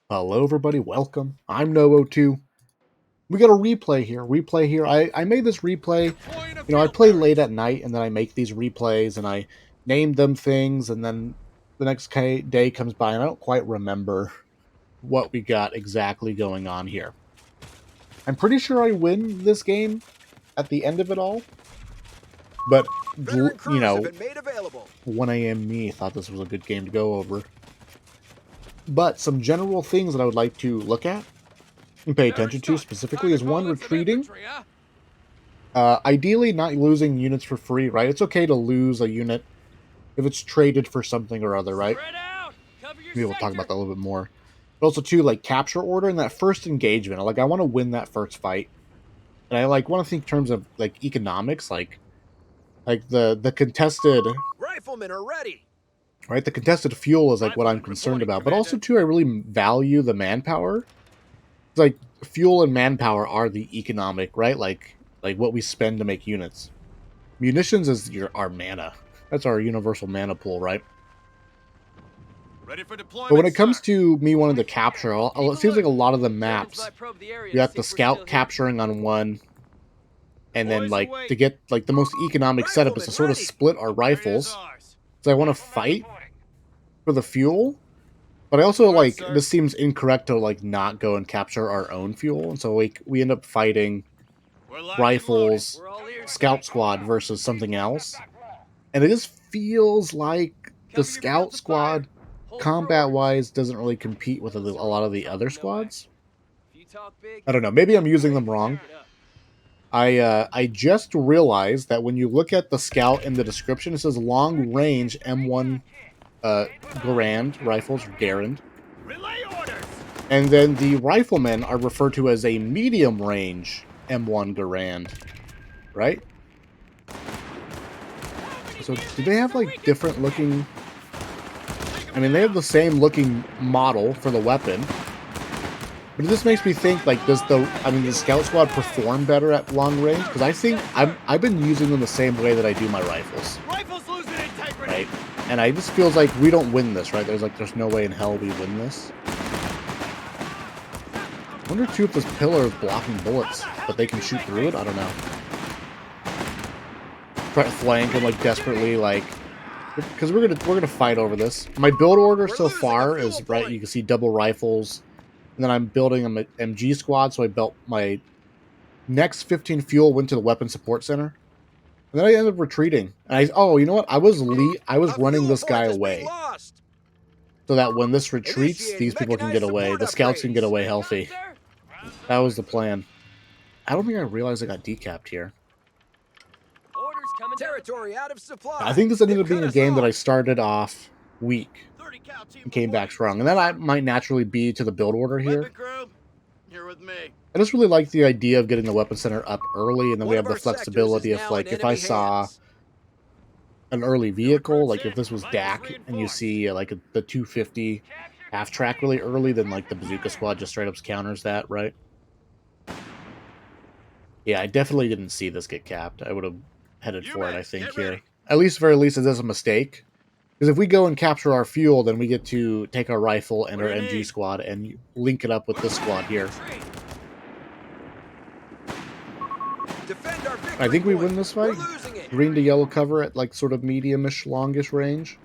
Hello, everybody. Welcome. I'm Nobo2. We got a replay here. I made this replay. I play late at night, and then I make these replays, and I name them things, and then the next day comes by, and I don't quite remember what we got exactly going on here. I'm pretty sure I win this game at the end of it all, but, 1 a.m. me thought this was a good game to go over. But some general things that I would like to look at and pay attention to specifically is one, retreating. Ideally not losing units for free, right? It's okay to lose a unit if it's traded for something or other, right? Maybe we'll talk about that a little bit more. But also too, like capture order in that first engagement. Like I want to win that first fight. And I want to think in terms of like economics, like the contested riflemen are ready. Right? The contested fuel is like what I'm concerned about. But also too, I really value the manpower. It's like fuel and manpower are the economic, right? Like what we spend to make units. Munitions is our mana. That's our universal mana pool, right? Ready for deployment, but when it comes to me wanting to capture, it seems like a lot of the maps, you got the scout capturing on one, and then to get the most economic setup is to sort of split our rifles. So I want to fight for the fuel, but I also this seems incorrect to not go and capture our own fuel, and so we end up fighting rifles, scout squad versus something else, and it just feels like the scout squad, combat-wise, doesn't really compete with a lot of the other squads. I don't know. Maybe I'm using them wrong. I just realized that when you look at the scout in the description, it says long-range M1 Garand rifles, Garand. And then the riflemen are referred to as a medium-range M1 Garand, right? So do they have different looking... I mean, they have the same looking model for the weapon, but it just makes me think does the scout squad perform better at long range? Because I think I've been using them the same way that I do my rifles. Rifles losing integrity. Right, and I just feels like we don't win this, right? There's no way in hell we win this. I wonder too if this pillar is blocking bullets, but they can shoot through it. I don't know. Try to flank them desperately, because we're gonna fight over this. My build order so far is right. You can see double rifles, and then I'm building an MG squad. So I built my next 15 fuel went to the weapon support center, and then I ended up retreating. And you know what? I was running this guy away, so that when this retreats, these people can get away. The scouts can get away healthy. That was the plan. I don't think I realized I got decapped here. Territory out of supply. I think this ended up being a game that I started off weak and came back strong, and that might naturally be to the build order here. I just really like the idea of getting the weapon center up early, and then we have the flexibility of if I saw an early vehicle, if this was DAC and you see the 250 half track really early, then the bazooka squad just straight up counters that, right? Yeah, I definitely didn't see this get capped. I would have headed for it, I think, here. At least, very least, it is a mistake. Because if we go and capture our fuel, then we get to take our rifle and our MG squad and link it up with this squad here. I think we win this fight. Green to yellow cover at sort of medium-ish, longish range.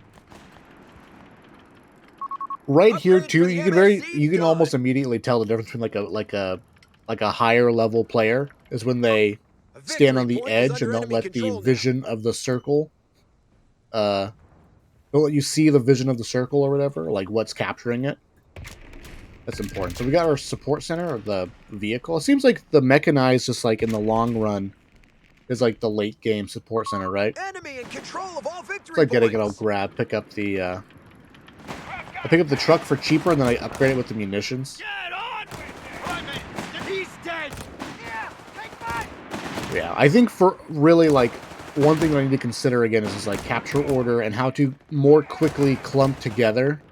Right here too, you can almost immediately tell the difference between a higher level player is when they stand on the edge and don't let the vision of the circle don't let you see the vision of the circle or whatever, what's capturing it. That's important. So we got our support center of the vehicle. It seems like the mechanized, just in the long run, is the late game support center, right? Enemy in control of all victory. It's like getting it all grabbed, pick up the I pick up the truck for cheaper, and then I upgrade it with the munitions. Yeah, I think for really one thing that I need to consider again is just capture order and how to more quickly clump together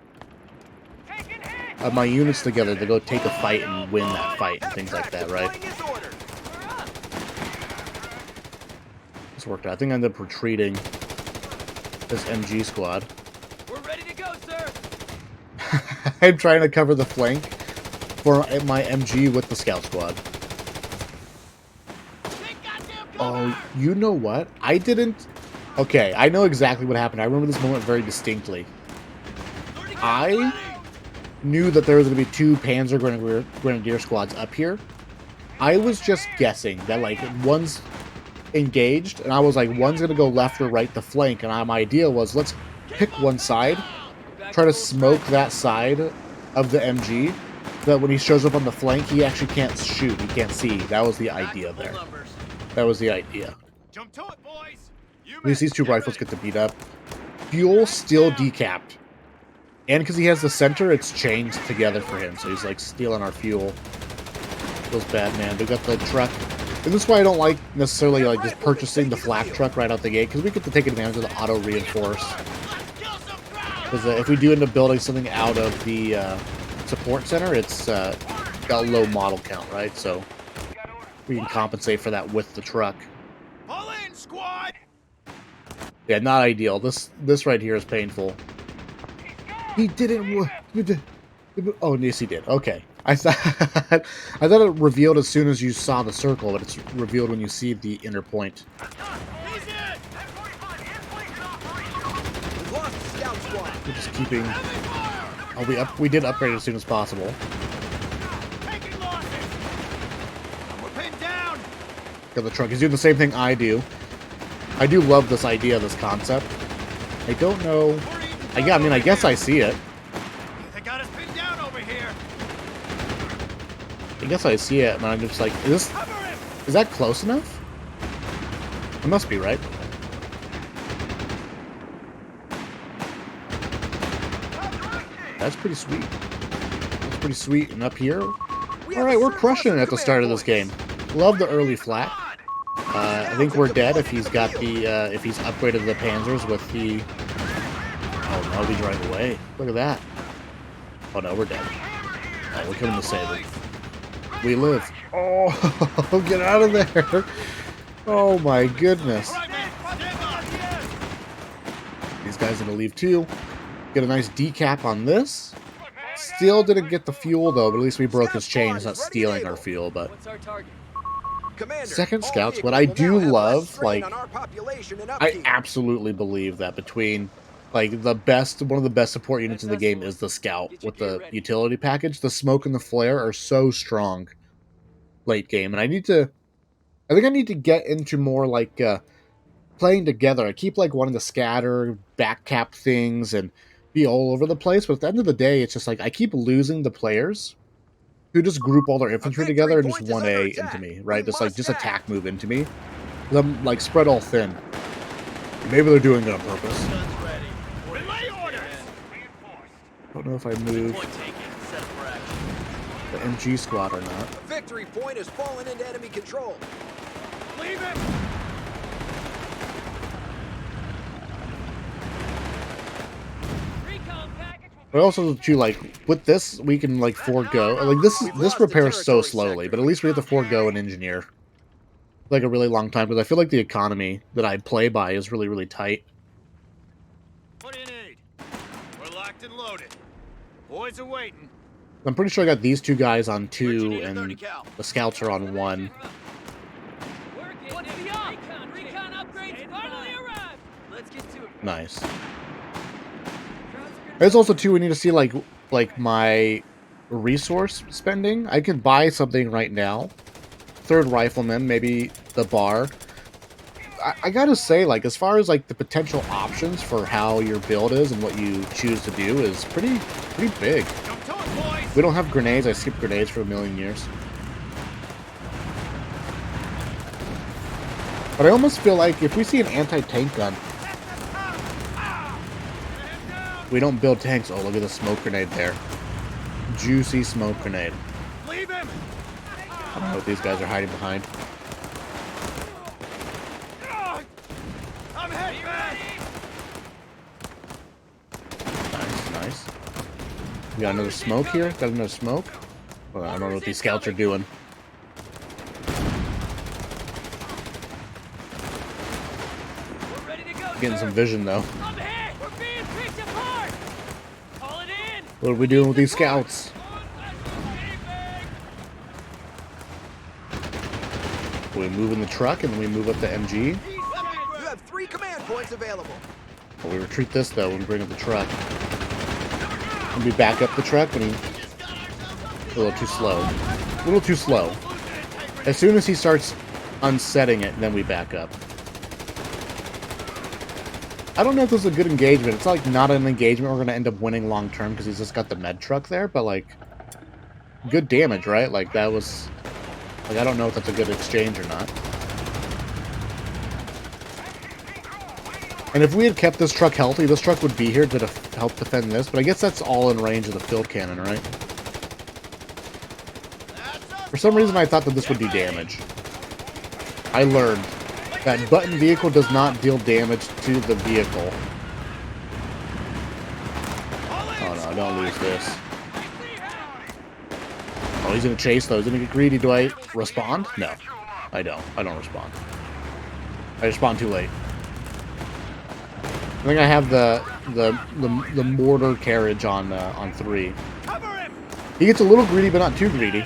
my units together to go take a fight and win that fight and things like that, right? This worked out. I think I ended up retreating this MG squad. We're ready to go, sir. I'm trying to cover the flank. for my MG with the scout squad. Oh, you know what? I didn't... Okay, I know exactly what happened. I remember this moment very distinctly. I knew that there was going to be 2 Panzer Grenadier squads up here. I was just guessing that, like, one's engaged, and I was like, one's going to go left or right to flank, and my idea was, let's pick one side, try to smoke that side of the MG, so that when he shows up on the flank, he actually can't shoot, he can't see. That was the idea there. That was the idea. Jump to it, boys. At least these 2 rifles get to beat up. Fuel still decapped. And because he has the center, it's chained together for him, so he's like stealing our fuel. Feels bad, man. We got the truck. And this is why I don't like necessarily like just purchasing the flak truck right out the gate, because we get to take advantage of the auto reinforce. Because if we do end up building something out of the support center, it's got low model count, right? So we can compensate for that with the truck. Pull in, squad. Yeah, not ideal. This right here is painful. He didn't. You did. Oh, yes, he did. Okay. I thought it revealed as soon as you saw the circle, but it's revealed when you see the inner point. We're just keeping. Oh, we did upgrade as soon as possible. Got the truck. He's doing the same thing I do. I do love this idea, this concept. I don't know. I mean, I guess I see it. They got us pinned down over here. I guess I see it, but I'm just like, is that close enough? It must be, right? That's pretty sweet. That's pretty sweet. And up here, all right, we're crushing it at the start of this game. Love the early flat. I think we're dead if he's got the if he's upgraded the Panzers with the. Oh no, we drive away. Look at that. Oh no, we're dead. Oh, we're coming to save him. We live. Oh, get out of there. Oh my goodness. These guys are gonna leave too. Get a nice decap on this. Still didn't get the fuel though, but at least we broke his chain. It's not stealing our fuel, but. Second scouts, what I do love, like, I absolutely believe that between, like, one of the best support units in the game is the scout with the utility package. The smoke and the flare are so strong late game, and I think I need to get into more, like, playing together. I keep, like, wanting to scatter, backcap things, and be all over the place, but at the end of the day, it's just, like, I keep losing the players who just group all their infantry together and just 1A into me, right? Just attack move into me. I'm like spread all thin. Maybe they're doing it on purpose. I don't know if I moved the MG squad or not. The victory point has fallen into enemy control. Leave it. But also too, like, with this we can like forego, like, this repairs so slowly, but at least we have to forego an engineer like a really long time, because I feel like the economy that I play by is really, really tight. What do you need? We're locked and loaded. Boys are waiting. I'm pretty sure I got these 2 guys on 2 and the scouts are on 1. Nice. There's also too, we need to see like my resource spending. I can buy something right now. 3rd rifleman, maybe the bar. I gotta say, like, as far as like the potential options for how your build is and what you choose to do is pretty big. We don't have grenades. I skipped grenades for a million years. But I almost feel like if we see an anti-tank gun, we don't build tanks. Oh, look at the smoke grenade there. Juicy smoke grenade. Leave him. I don't know what these guys are hiding behind. I'm heading back. Nice. We got another smoke here. Got another smoke. Well, I don't know what these scouts are doing. Getting some vision though. What are we doing with these scouts? We move in the truck, and then we move up to MG. You have 3 command points available. Well, we retreat this, though, when we bring up the truck. And we back up the truck, and a little too slow. A little too slow. As soon as he starts unsetting it, then we back up. I don't know if this is a good engagement. It's like not an engagement we're going to end up winning long term because he's just got the med truck there, but like good damage, right? Like that was like I don't know if that's a good exchange or not. And if we had kept this truck healthy, this truck would be here to help defend this, but I guess that's all in range of the field cannon, right? For some reason I thought that this would do damage. I learned that button vehicle does not deal damage to the vehicle. Oh no, don't lose this. Oh, he's gonna chase though. He's gonna get greedy. Do I respond? No. I don't. I don't respond. I respond too late. I think I have the mortar carriage on 3. He gets a little greedy, but not too greedy.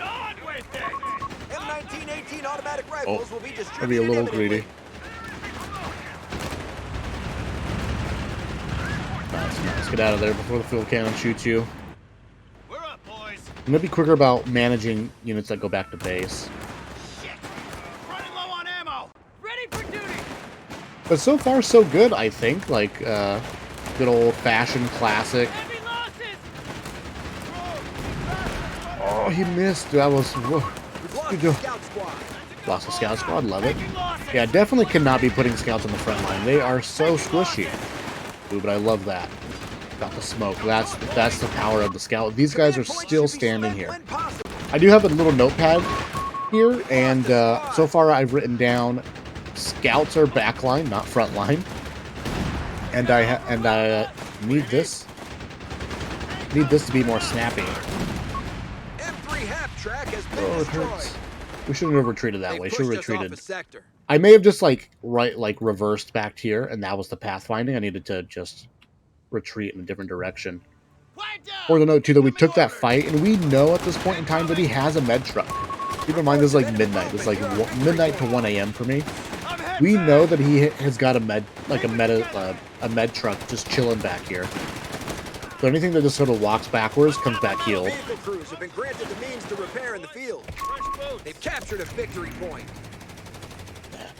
M1918 automatic rifles will be distributed. I'll be a little greedy. Nice. Get out of there before the field cannon shoots you. We're up, boys. I'm gonna be quicker about managing units that go back to base. Shit. Running low on ammo. Ready for duty. But so far, so good, I think. Like, good old-fashioned classic. Heavy losses. Oh, he missed. That was... Whoa. We've lost the scout squad. Lost the scout squad. Love it. Yeah, definitely cannot be putting scouts on the front line. They are so squishy. Ooh, but I love that. Got the smoke. That's the power of the scout. These guys are still standing here. I do have a little notepad here, and so far I've written down scouts are backline, not frontline. And I need this. Need this to be more snappy. M3 half track has been Oh, it destroyed. hurts. We shouldn't have retreated that way. Should have retreated. Sector. I may have just like reversed back here, and that was the pathfinding. I needed to just retreat in a different direction. Or the note too that we took that fight, and we know at this point in time that he has a med truck. Keep in mind, this is like midnight. This is like midnight to 1 a.m. for me. We know that he has got a med truck just chilling back here. So anything that just sort of walks backwards comes back healed. Vehicle crews have been granted the means to repair in the field. They've captured a victory point.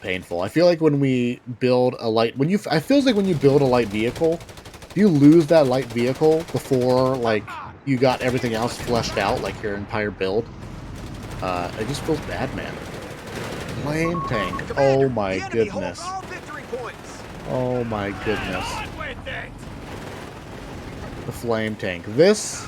Painful. I feel like when we build a light, I feels like when you build a light vehicle, you lose that light vehicle before like you got everything else fleshed out, like your entire build. It just feels bad, man. Flame tank. Commander, Oh my the enemy goodness. holds all victory points. Oh my goodness. The flame tank. This.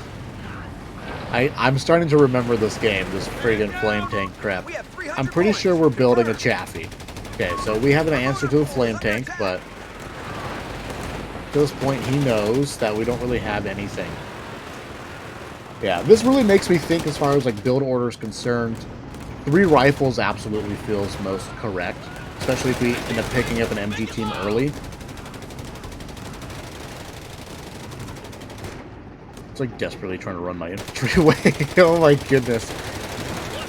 I'm starting to remember this game, this friggin' flame tank crap. We have 300 I'm pretty points. sure we're building a Chaffee. Okay, so we have an answer to the flame tank, but at this point he knows that we don't really have anything. Yeah, this really makes me think as far as like build order is concerned. 3 rifles absolutely feels most correct, especially if we end up picking up an MG team early. It's like desperately trying to run my infantry away. Oh my goodness.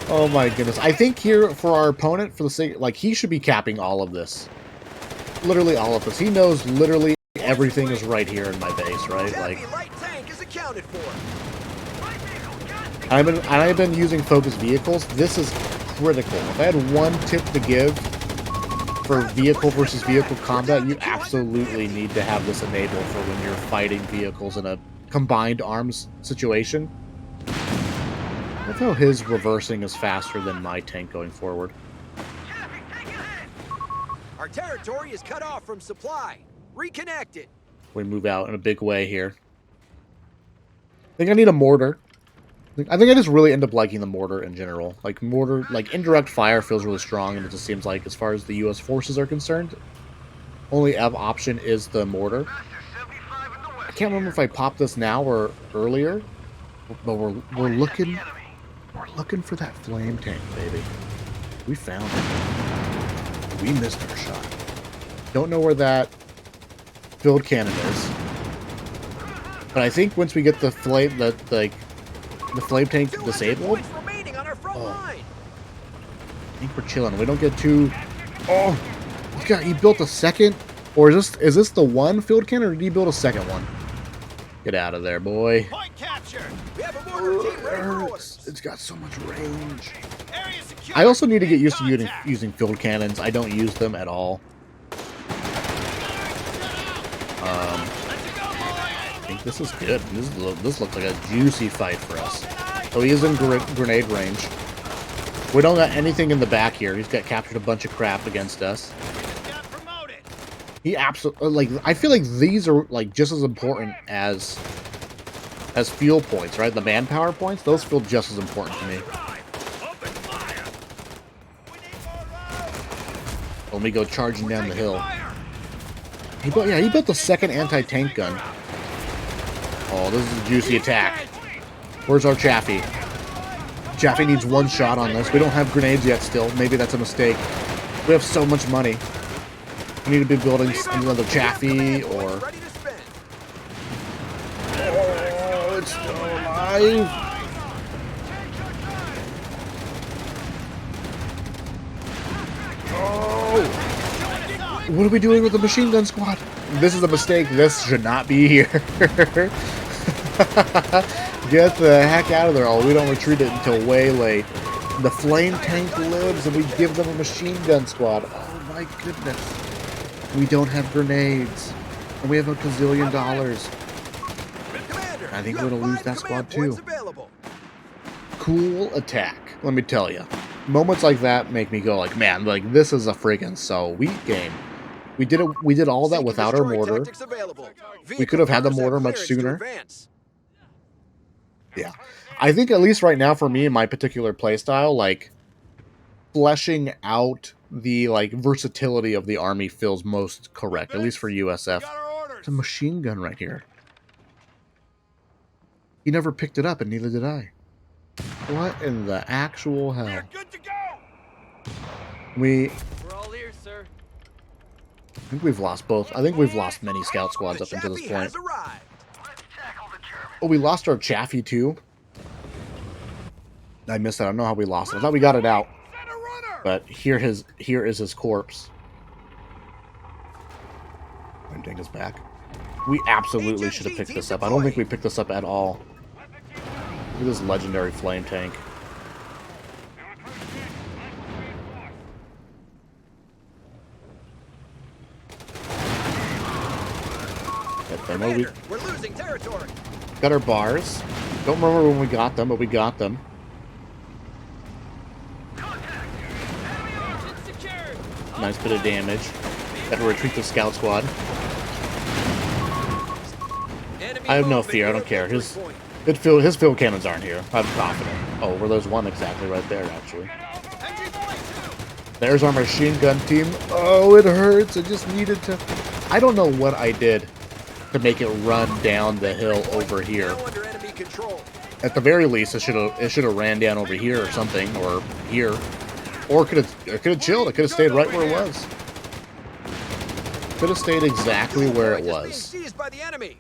Oh my goodness. I think here for our opponent, for the sake, like he should be capping all of this. Literally all of this. He knows literally everything is right here in my base, right? Like Heavy light tank is accounted for. I've been using focused vehicles. This is critical. If I had one tip to give for vehicle versus vehicle combat, you absolutely need to have this enabled for when you're fighting vehicles in a combined arms situation. Look how his reversing is faster than my tank going forward. Our territory is cut off from supply. Reconnect it. We move out in a big way here. I think I need a mortar. I think I just really end up liking the mortar in general. Like mortar, like indirect fire feels really strong, and it just seems like as far as the U.S. forces are concerned, only option is the mortar. I can't remember if I popped this now or earlier, but we're looking for that flame tank, baby. We found it. We missed our shot. Don't know where that field cannon is, but I think once we get the flame, the flame tank disabled. Remaining on our front line. I think we're chilling. We don't get too... Oh! He built a second? Or is this the one field cannon, or did he build a second one? Get out of there, boy. Point capture. We have a mortar team ready for orders. Hurts. It's got so much range. Area secure. I also need to get used to Contact. using field cannons. I don't use them at all. I think this is good. This looks like a juicy fight for us. So he is in grenade range. We don't got anything in the back here. He's got captured a bunch of crap against us. Got promoted. He absolutely, like, I feel like these are like just as important as fuel points, right? The manpower points, those feel just as important to me. Open fire. We need more rounds. When we go charging down the hill. Fire. He built the second anti-tank gun. Oh, this is a juicy attack. Where's our Chaffee? Chaffee needs one shot on this. We don't have grenades yet still. Maybe that's a mistake. We have so much money. We need to be building another Chaffee or... Ready to spend. Oh, it's still alive. Oh! What are we doing with the machine gun squad? This is a mistake. This should not be here. Get the heck out of there. Oh, we don't retreat it until way late. The flame tank lives and we give them a machine gun squad. Oh my goodness. We don't have grenades. And we have a gazillion dollars. Commander, I think you we're have gonna lose 5 that squad command too. points available. Cool attack. Let me tell you. Moments like that make me go like, man, like this is a friggin' sweet game. We did all that Seek and without our destroy mortar. tactics available. We could have had the Vehicles mortar have much clearance to sooner. advance. Yeah. I think at least right now for me in my particular playstyle, like fleshing out the like versatility of the army feels most correct, at least for USF. Got our orders. It's a machine gun right here. He never picked it up and neither did I. What in the actual hell? We're good to go. We're all ears, sir. I think we've lost both. I think we've lost many scout squads up until this Chaffee point. has arrived. Oh, we lost our Chaffee too? I missed that. I don't know how we lost it. I thought we got it out. Send a runner. But here is his corpse. I'm taking us back. We absolutely should have picked this up. I don't think we picked this up at all. Look at this legendary flame tank. Commander, we're losing territory. Got our bars. Don't remember when we got them, but we got them. Nice bit of damage. Got to retreat the scout squad. Enemy I have no movement fear. I near don't care. victory point. His field cannons aren't here. I'm confident. Oh, well, there's one exactly right there, actually. There's our machine gun team. Oh, it hurts. I just needed to... I don't know what I did to make it run down the hill over here. Now under enemy control. At the very least, it should have ran down over here or something, or here, or it could have chilled. It could have stayed right where it was. Could have stayed exactly where it Point is being was. seized by the enemy.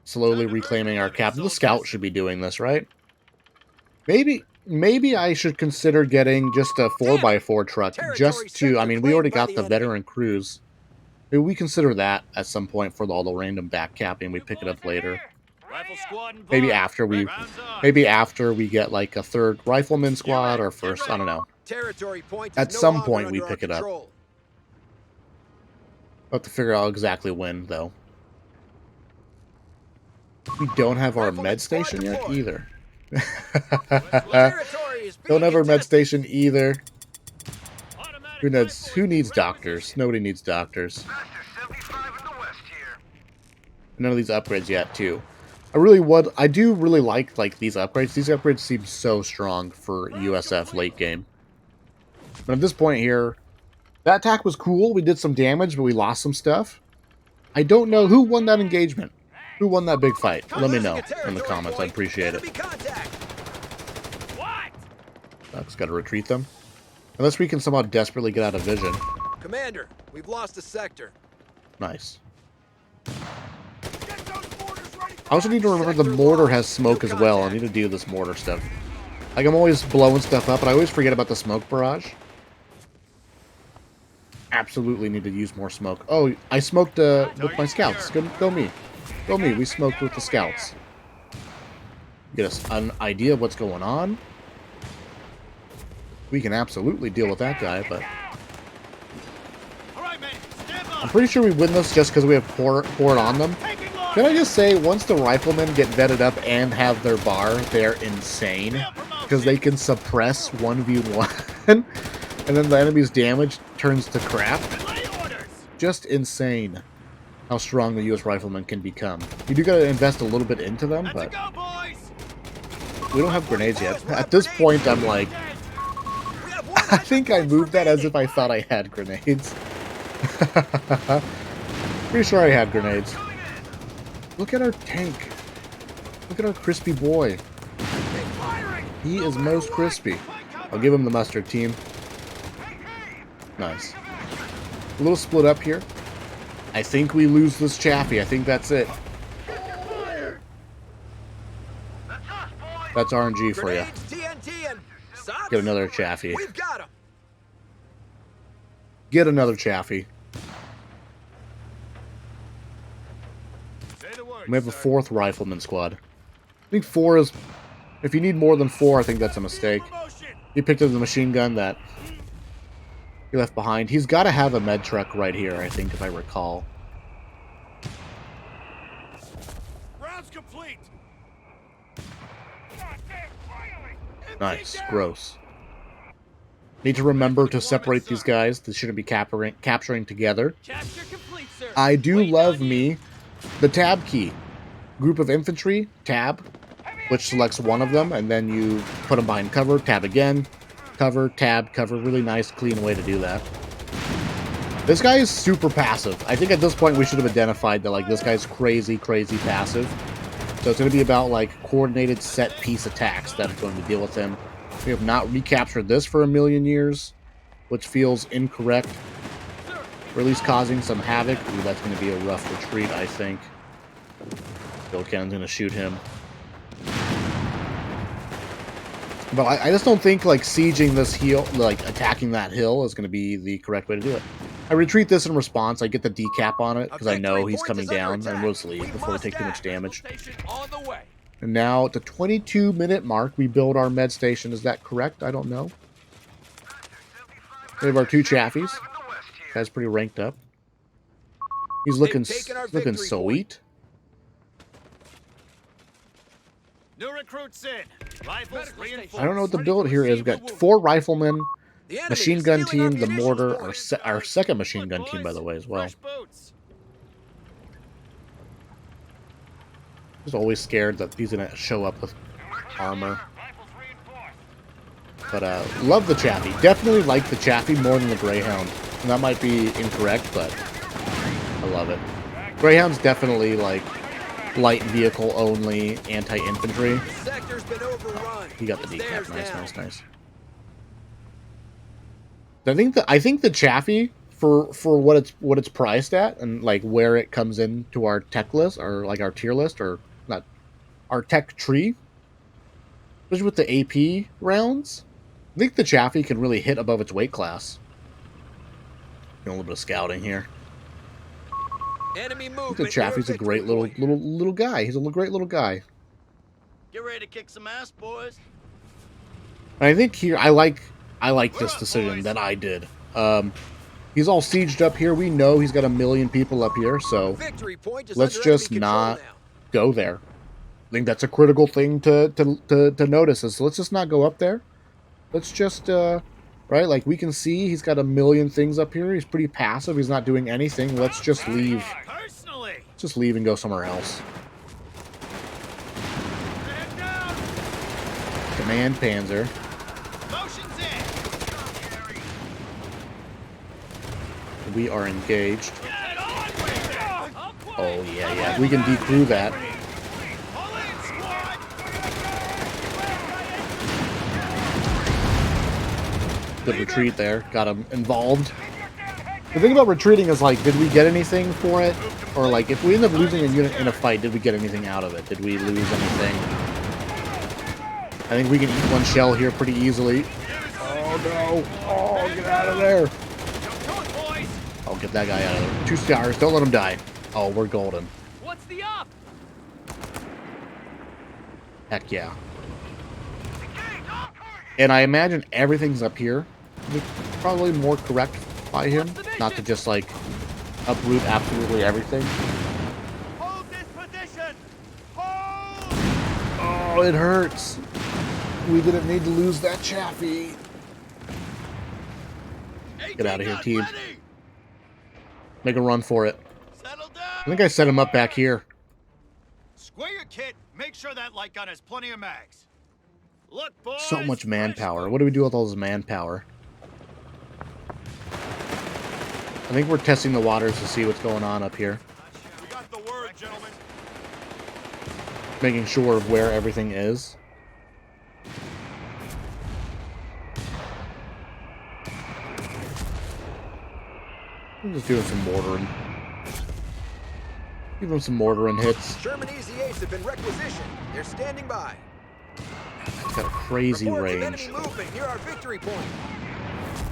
Slowly reclaiming our capital. The scout should be doing this, right? Maybe I should consider getting just a 4x4 truck, just to. I mean, we already got the veteran crews. Maybe we consider that at some point for all the random back capping. We pick it up later. Rifle squad and Maybe bar. after we, Rounds on. maybe after we get like a third rifleman squad or first. I don't know. Territory point is At no some longer point, we under pick our it up. control. We'll have to figure out exactly when, though. We don't have our med station yet either. Territory is being Don't have our med contested. station either. Automatic Who needs doctors? Nobody needs doctors. None of these upgrades yet, too. I do really like these upgrades. These upgrades seem so strong for USF late game. But at this point here, that attack was cool. We did some damage, but we lost some stuff. I don't know who won that engagement. Who won that big fight? Let me know in the comments. I'd appreciate it. Enemy contact. What? Duck's got to retreat them. Unless we can somehow desperately get out of vision. Commander, we've lost a sector. Nice. Get those mortars ready. I also need to remember the mortar has smoke as well. I need to deal with this mortar stuff. Like, I'm always blowing stuff up, but I always forget about the smoke barrage. Absolutely need to use more smoke. Oh, I smoked with my scouts. Go me. Go me. We smoked with the scouts. Get us an idea of what's going on. We can absolutely deal with that guy, but... I'm pretty sure we win this just because we have pour it on them. Can I just say, once the riflemen get vetted up and have their bar, they're insane. Because they can suppress 1v1, and then the enemy's damage turns to crap. Just insane how strong the US riflemen can become. You do gotta invest a little bit into them, but we don't have grenades yet. At this point, I'm like... I think I moved that as if I thought I had grenades. Pretty sure I had grenades. Look at our tank. Look at our crispy boy. He is most crispy. I'll give him the mustard team. Nice. A little split up here. I think we lose this Chaffee. I think that's it. That's RNG for you. Get another Chaffee. Get another Chaffee. We have a 4th rifleman squad. I think 4 is... If you need more than 4, I think that's a mistake. He picked up the machine gun that he left behind. He's got to have a med truck right here, I think, if I recall. Rounds complete. Nice. Gross. Need to remember to separate these guys. They shouldn't be capturing together. I do love me the tab key. Group of infantry, tab, which selects one of them, and then you put them behind cover, tab again, cover, tab, cover. Really nice, clean way to do that. This guy is super passive. I think at this point we should have identified that, like, this guy's crazy, crazy passive. So it's going to be about, like, coordinated set-piece attacks that are going to deal with him. We have not recaptured this for a million years, which feels incorrect. Or at least causing some havoc. Ooh, that's going to be a rough retreat, I think. Bill Cannon's going to shoot him. But I just don't think, like, sieging this hill, like, attacking that hill is going to be the correct way to do it. I retreat this in response. I get the decap on it, because I know he's coming down, and we'll just leave before we take too much damage. And now, at the 22-minute mark, we build our med station. Is that correct? I don't know. We have our 2 Chaffies. Guy's pretty ranked up. He's looking sweet. New recruits in. Rifles reinforced. I don't know what the build here is. We've got 4 riflemen, machine gun team, the mortar, our second machine gun team, by the way, as well. Just always scared that he's going to show up with armor. But love the Chaffee. Definitely like the Chaffee more than the Greyhound. And that might be incorrect, but I love it. Greyhound's definitely, like, light vehicle only, anti-infantry. He got the decap. Nice, nice. I think the Chaffee, for what it's priced at, and like where it comes into our tech list, or like our tier list, or not our tech tree, especially with the AP rounds, I think the Chaffee can really hit above its weight class. A little bit of scouting here. Enemy I think the Chaffee's a great little guy. He's a great little guy. Get ready to kick some ass, boys. And I think here I like this decision that I did. He's all sieged up here. We know he's got a million people up here, so let's just not go there. I think that's a critical thing to notice. Is let's just not go up there. Let's just right, like we can see he's got a million things up here. He's pretty passive. He's not doing anything. Let's just leave. Just leave and go somewhere else. Command Panzer. We are engaged. Oh yeah. We can decrew that. Good retreat there. Got him involved. The thing about retreating is, like, did we get anything for it? Or, like, if we end up losing a unit in a fight, did we get anything out of it? Did we lose anything? I think we can eat one shell here pretty easily. Oh no! Oh, get out of there! Oh, get that guy out of there. 2 stars. Don't let him die. Oh, we're golden. What's the up? Heck yeah. And I imagine everything's up here. It's probably more correct by him, not to just like uproot absolutely everything. Hold this position. Hold. Oh, it hurts. We didn't need to lose that Chaffee. Get out of here, team. Make a run for it. Settle down. I think I set him up back here. Square your kit. Make sure that light gun has plenty of mags. Look, boys. So much manpower. What do we do with all this manpower? I think we're testing the waters to see what's going on up here. We got the word, gentlemen. Making sure of where everything is. I'm just doing some mortaring. Give them some mortaring hits. Sherman Easy 8s have been requisitioned. They're standing by. It's got a crazy Reports of range. enemy movement near our victory point.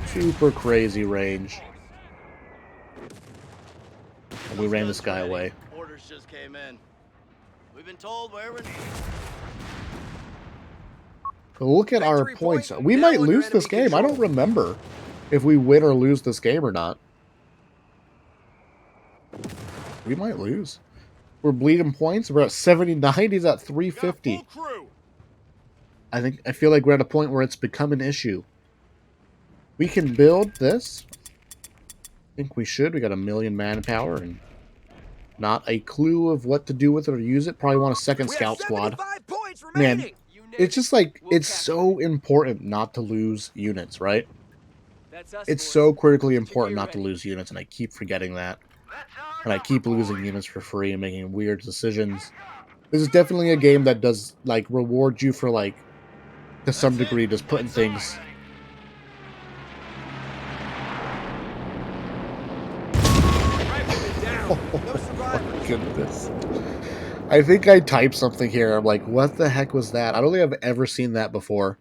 Super crazy range. And we ran this guy away. Orders just came in. We've been told where we're needed. But look at our Victory points. point We now might under lose this enemy game. I don't control. remember if we win or lose this game or not. We might lose. We're bleeding points. We're at 79. He's at 350. Got a full crew. I feel like we're at a point where it's become an issue. We can build this. I think we should. We got 1 million manpower and not a clue of what to do with it or use it. Probably want a second We scout have squad. 75 points Man, remaining. it's just like, it's so important not to lose units, right? That's us, It's boys. so critically Get your important gear not to ready. lose units, and I keep forgetting that. And I keep losing units for free and making weird decisions. This is definitely a game that does, like, reward you for, like, to some degree, just putting things... Rifleman down. No survivors. Goodness. I think I typed something here. I'm like, what the heck was that? I don't think I've ever seen that before.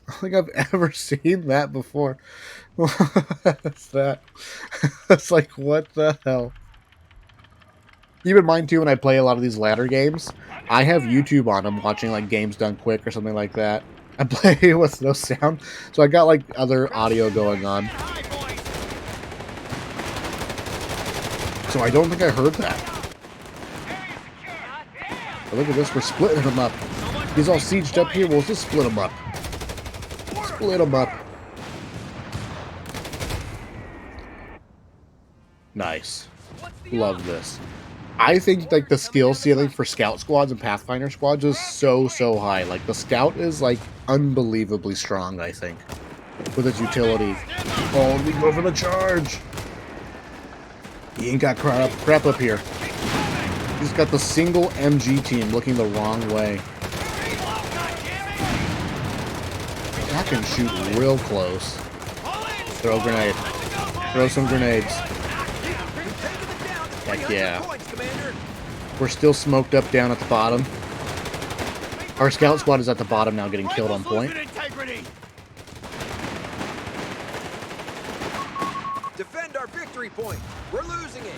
I don't think I've ever seen that before. What's that? It's like, what the hell? Keep in mind, too, when I play a lot of these ladder games, I have YouTube on. I'm watching, like, Games Done Quick or something like that. I play with no sound, so I got, like, other audio going on. Hi, boys. So I don't think I heard that. But look at this, we're splitting him up. He's all sieged up here, we'll just split him up. Split him up. Nice. Love this. I think, like, the skill ceiling for scout squads and pathfinder squads is so high. Like, the scout is, like, unbelievably strong, I think, with its utility. Oh, we go for the charge. He ain't got crap up here. He's got the single MG team looking the wrong way. That can shoot real close. Throw a grenade. Throw some grenades. Heck yeah. Points, Commander. We're still smoked up down at the bottom. Our scout squad is at the bottom now, getting killed on point. Integrity. Defend our victory point. We're losing it.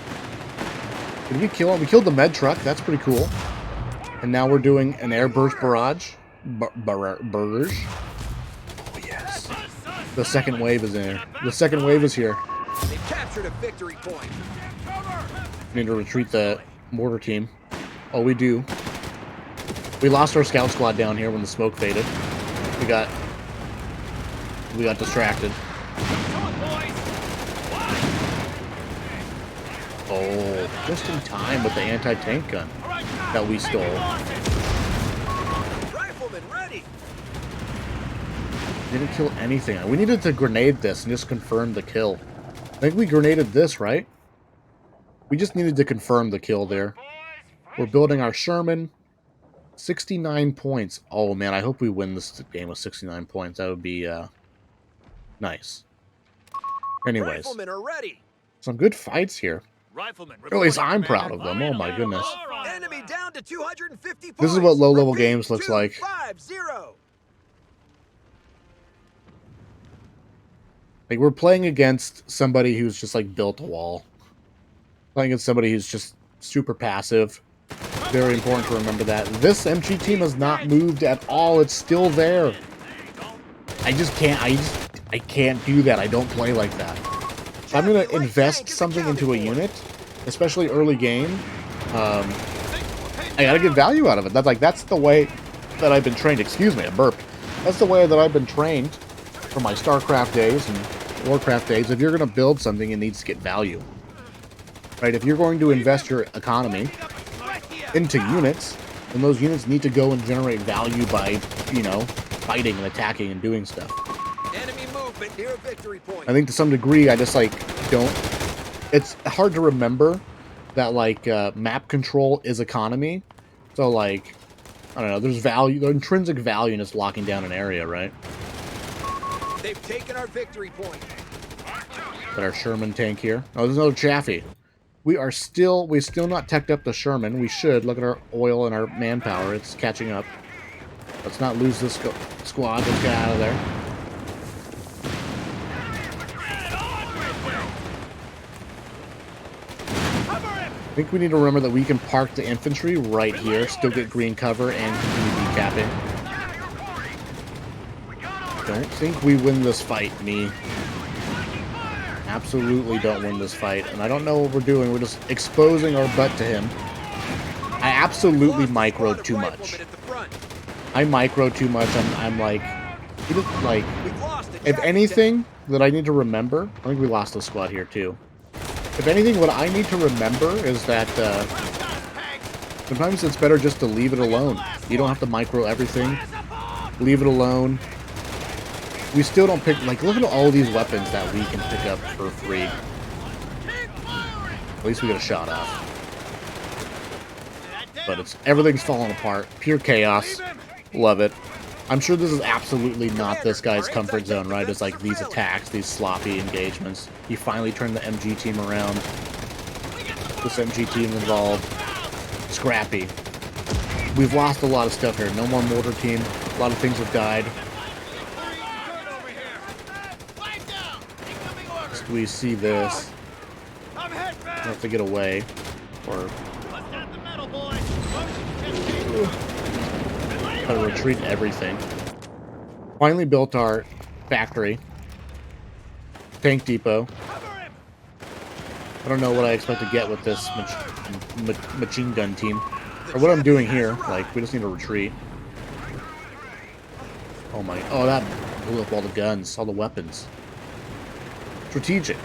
Did we kill him? We killed the med truck. That's pretty cool. And now we're doing an airburst barrage. Barrage. Oh, yes. The second wave is in here. The second wave is here. They've captured a victory point. We need to retreat the mortar team. Oh, we do. We lost our scout squad down here when the smoke faded. We got distracted. Oh, just in time with the anti-tank gun that we stole. Rifleman ready. Didn't kill anything. We needed to grenade this and just confirm the kill. I think we grenaded this, right? We just needed to confirm the kill there. We're building our Sherman. 69 points. Oh, man, I hope we win this game with 69 points. That would be, nice. Anyways, Riflemen are ready. some good fights here. Rifleman, Or at least reporting, I'm Commander. proud of them. Oh my goodness. Enemy down to 250 points. This is what low-level Repeat, games looks like. 250. Like, we're playing against somebody who's just, like, built a wall. Playing against somebody who's just super passive. Very important to remember that. This MG team has not moved at all. It's still there. I just can't, I can't do that. I don't play like that. If I'm going to invest something into a unit, especially early game, I got to get value out of it. That's the way that I've been trained. Excuse me, I burped. That's the way that I've been trained from my StarCraft days and Warcraft days. If you're going to build something, it needs to get value. Right? If you're going to invest your economy into units, then those units need to go and generate value by, you know, fighting and attacking and doing stuff. Enemy movement near a victory point. I think to some degree, I just, like, don't... It's hard to remember that, like, map control is economy. So, like, I don't know, there's value, there's intrinsic value in just locking down an area, right? They've taken our victory point. Got our Sherman tank here. Oh, there's another Chaffee. We're still not teched up the Sherman. We should. Look at our oil and our manpower. It's catching up. Let's not lose this squad. Let's get out of there. I think we need to remember that we can park the infantry right here, still get green cover, and continue decapping. Don't think we win this fight, me. Absolutely don't win this fight. And I don't know what we're doing. We're just exposing our butt to him. I absolutely microed too much. I micro too much. I'm like... If anything that I need to remember... I think we lost the squad here, too. If anything, what I need to remember is that sometimes it's better just to leave it alone. You don't have to micro everything. Leave it alone. We still don't pick... Like, look at all these weapons that we can pick up for free. At least we get a shot off. But everything's falling apart. Pure chaos. Love it. I'm sure this is absolutely not this guy's comfort zone, right? It's like these attacks, these sloppy engagements. He finally turned the MG team around. This MG team involved. Scrappy. We've lost a lot of stuff here. No more mortar team. A lot of things have died. We see this. We have to get away. Or try to retreat everything. Finally built our factory. Tank depot. I don't know what I expect to get with this machine gun team. Or what I'm doing here. Like, we just need to retreat. Oh my... Oh, that blew up all the guns. All the weapons. Strategic.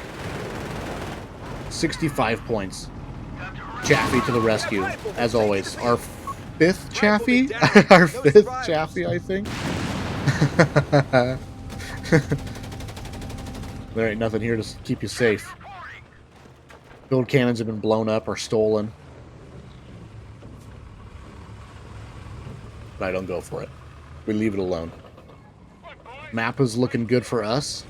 65 points. Chaffee to the rescue. As always. Our fifth Chaffee? Our fifth Chaffee, I think. There ain't nothing here to keep you safe. Field cannons have been blown up or stolen. But I don't go for it. We leave it alone. Map is looking good for us.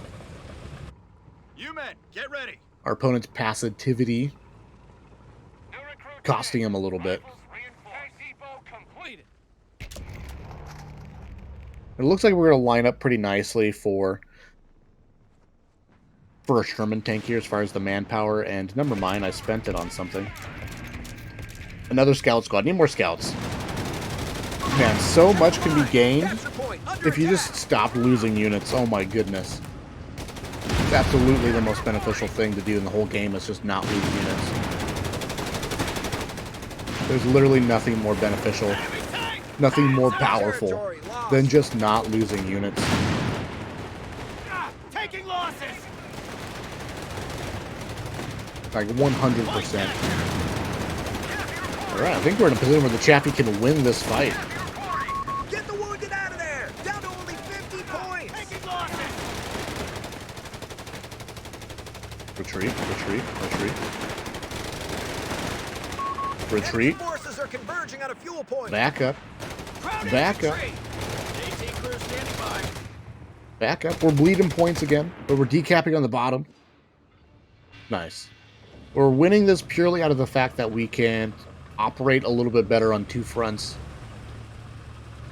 You men, get ready. Our opponent's passivity costing him a little bit. It looks like we're going to line up pretty nicely for a Sherman tank here as far as the manpower, and never mind, I spent it on something. Another scout squad. Need more scouts. Man, so much can be gained if you just stop losing units. Oh my goodness. It's absolutely the most beneficial thing to do in the whole game is just not lose units. There's literally nothing more beneficial, nothing more powerful than just not losing units. Taking losses. Like 100%. Alright, I think we're in a position where the Chaffee can win this fight. Get the wounded out of there! Down to only 50 points! Taking losses. Retreat, retreat, retreat. Retreat. Forces are converging on a fuel point. Back up. Back up. Back up. We're bleeding points again, but we're decapping on the bottom. Nice. We're winning this purely out of the fact that we can operate a little bit better on two fronts.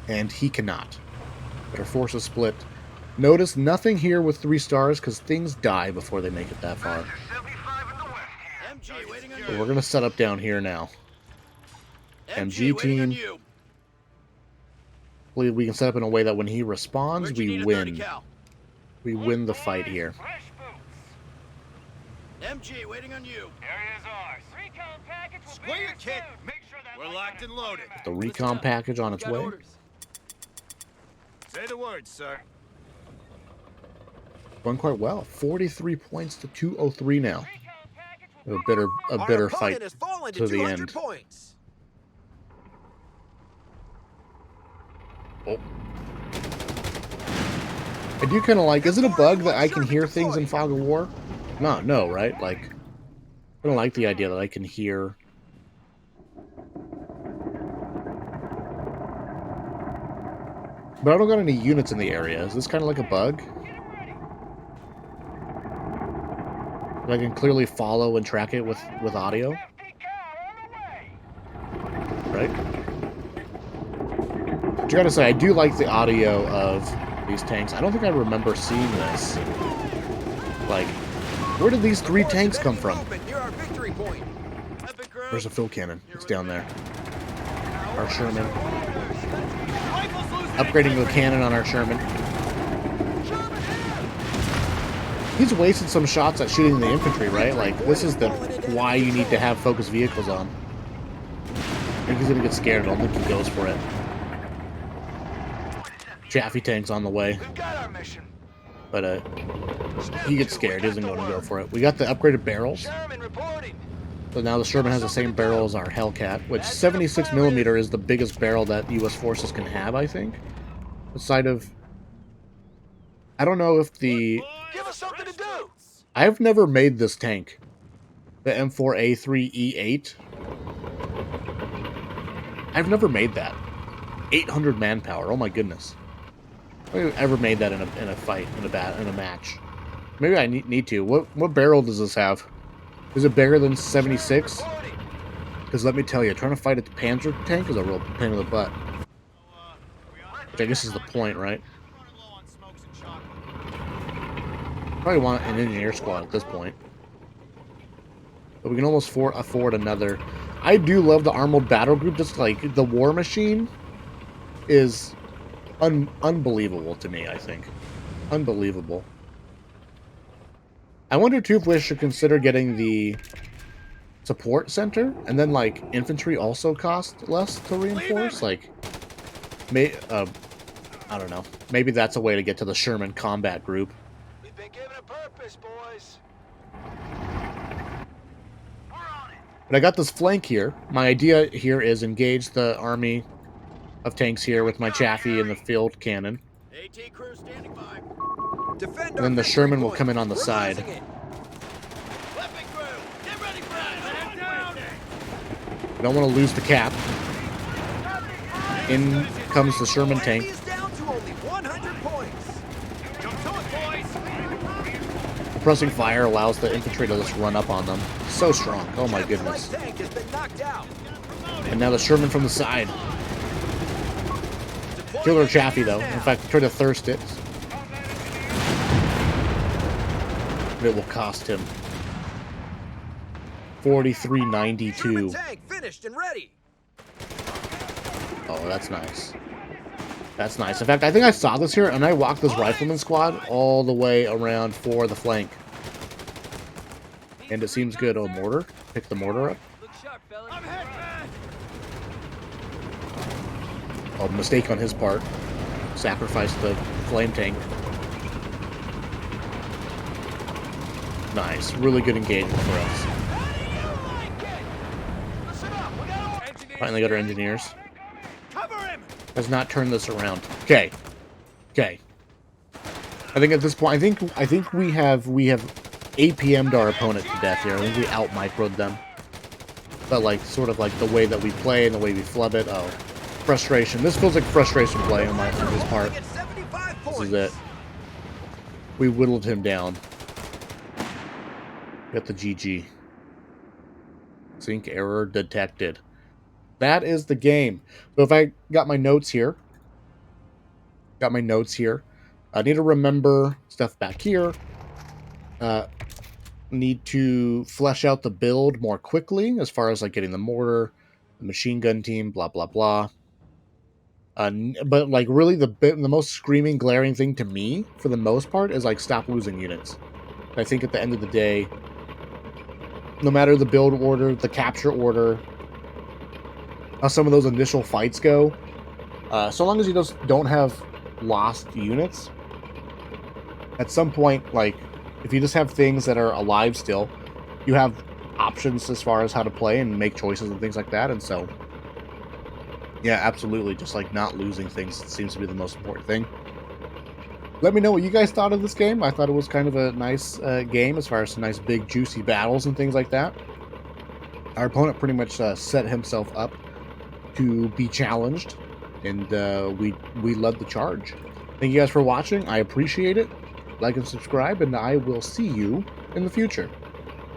And he cannot. But our forces split. Notice nothing here with 3 stars because things die before they make it that far. MG waiting on But you. we're going to set up down here now. MG waiting on team. you. Hopefully we can set up in a way that when he responds, Where'd you we need a win. 30 cal? We win the fight here. MG waiting on you. Area's ours. Recon package will be Square here your kit. soon. Make sure that we're locked and loaded. The recon package on its Got way. orders. Say the word, sir. Going quite well. 43 points to 203 now. Recon package will A Our bitter opponent fight has fallen to the 200 end. points. Oh. I do kind of like, is it a bug that I can hear things in Fog of War? No, right? Like, I don't like the idea that I can hear. But I don't got any units in the area. Is this kind of like a bug? That I can clearly follow and track it with audio? 50 cal on the way. Right? But you gotta say, I do like the audio of these tanks. I don't think I remember seeing this. Like, where did these 3 tanks come from? Near our victory point. Epic group. Where's the fill cannon? It's down there. Our Sherman. Upgrading the cannon on our Sherman. He's wasted some shots at shooting the infantry, right? Like, this is why you need to have focused vehicles on. I think he's gonna get scared. I don't think he goes for it. Chaffee tank's on the way. We've got our mission. But he gets scared. He doesn't want to go for it. We got the upgraded barrels. Sherman reporting. So now the Sherman has the same barrel as our Hellcat, which 76mm is the biggest barrel that U.S. forces can have, I think. Aside of... I don't know if the... Give us something to do. I've never made this tank. The M4A3E8. I've never made that. 800 manpower. Oh my goodness. I've ever made that in a fight, in a match. Maybe I need to. What barrel does this have? Is it bigger than 76? Because let me tell you, trying to fight a Panzer tank is a real pain in the butt. Which I guess is the point, right? Probably want an engineer squad at this point. But we can almost afford another. I do love the armored battle group. Just like the War Machine is unbelievable to me, I think. Unbelievable. I wonder too if we should consider getting the support center, and then like infantry also cost less to reinforce. Like, I don't know. Maybe that's a way to get to the Sherman combat group. We've been given a purpose, boys. We're on it. But I got this flank here. My idea here is engage the army of tanks here with my Chaffee and the field cannon. AT crew standing by. Defend And then the Sherman will come in on the side. Epic crew. Get ready for action. Down. I don't want to lose the cap. In comes the Sherman tank. Is down to only 100 points. Jump to it, boys. Pressing fire allows the infantry to just run up on them. So strong. Oh my goodness. Light tank has been knocked out. And now the Sherman from the side. Killer Chaffee though. In fact, try to thirst it. It will cost him 43.92. Sherman tank finished and ready. Oh, that's nice. That's nice. In fact, I think I saw this here, and I walked this rifleman squad all the way around for the flank. And it seems good. Oh, mortar. Pick the mortar up. Look sharp, fella. I'm hit, man. Oh, mistake on his part. Sacrificed the flame tank. Nice. Really good engagement for us. Finally got our engineers. Cover him. Has not turned this around. Okay. Okay. I think at this point, I think we have APM'd our opponent to death here. I think we out-microed them. But like, sort of like the way that we play and the way we flub it. Oh, frustration. This feels like frustration play on his part. This is it. We whittled him down. Got the GG. Sync error detected. That is the game. So if I got my notes here, I need to remember stuff back here. Need to flesh out the build more quickly as far as like getting the mortar, the machine gun team, blah blah blah. But like really the most screaming, glaring thing to me, for the most part, is like stop losing units. I think at the end of the day, no matter the build order, the capture order, how some of those initial fights go, so long as you just don't have lost units, at some point, like if you just have things that are alive still, you have options as far as how to play and make choices and things like that. And so, yeah, absolutely, just like not losing things seems to be the most important thing. Let me know what you guys thought of this game. I thought it was kind of a nice game as far as some nice big juicy battles and things like that. Our opponent pretty much set himself up to be challenged, and we led the charge. Thank you guys for watching. I appreciate it. Like and subscribe, and I will see you in the future.